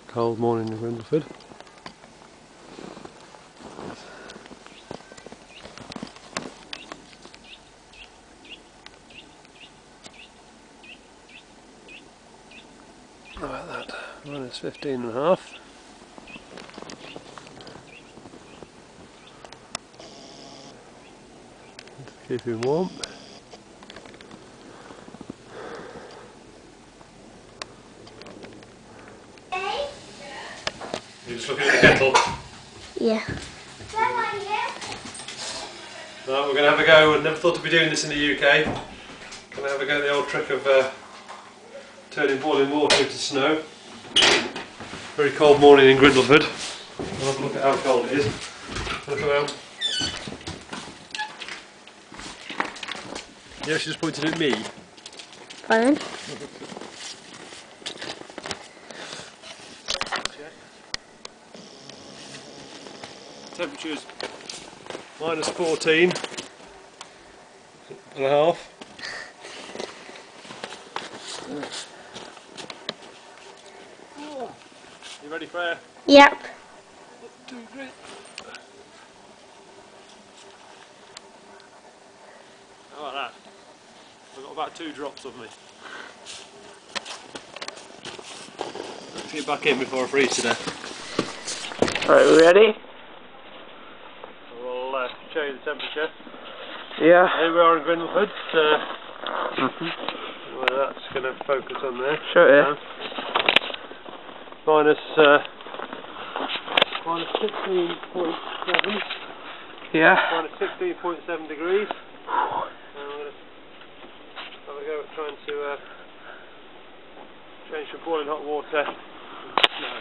cold morning in Grindleford. How about that? Minus 15.5. Keep him warm. You're just looking at the kettle? Yeah. Right, we're going to have a go. I never thought I'd be doing this in the UK. Going to have a go at the old trick of turning boiling water into snow. Very cold morning in Grindleford. We'll have a look at how cold it is. Look around. Yeah, she just pointed at me. Fine. Temperature's minus 14.5. You ready, Freya? Yep. 2, 3. How about that? I've got about 2 drops of me. Let's get back in before I freeze to death. Right, we ready? We'll show you the temperature. Yeah. Here we are in Grindleford. Well, that's going to focus on there. Show it. Minus 16.7. Yeah. Minus 16.7 degrees. And we're going to have a go at trying to change from boiling hot water into snow.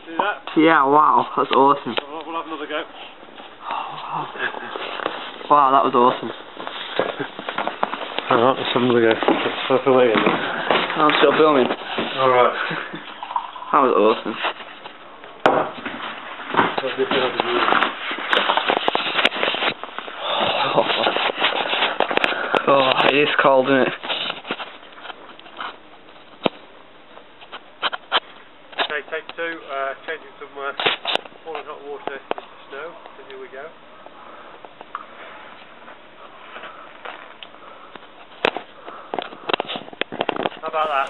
See that? Yeah, wow, that's awesome. We'll have another go. Wow, that was awesome. Alright, let's have another go. Let's film it again. I'm still filming. Alright. That was awesome. Oh, it is cold, isn't it? Okay, take 2, changing some boiling hot water into snow, so here we go. How about that?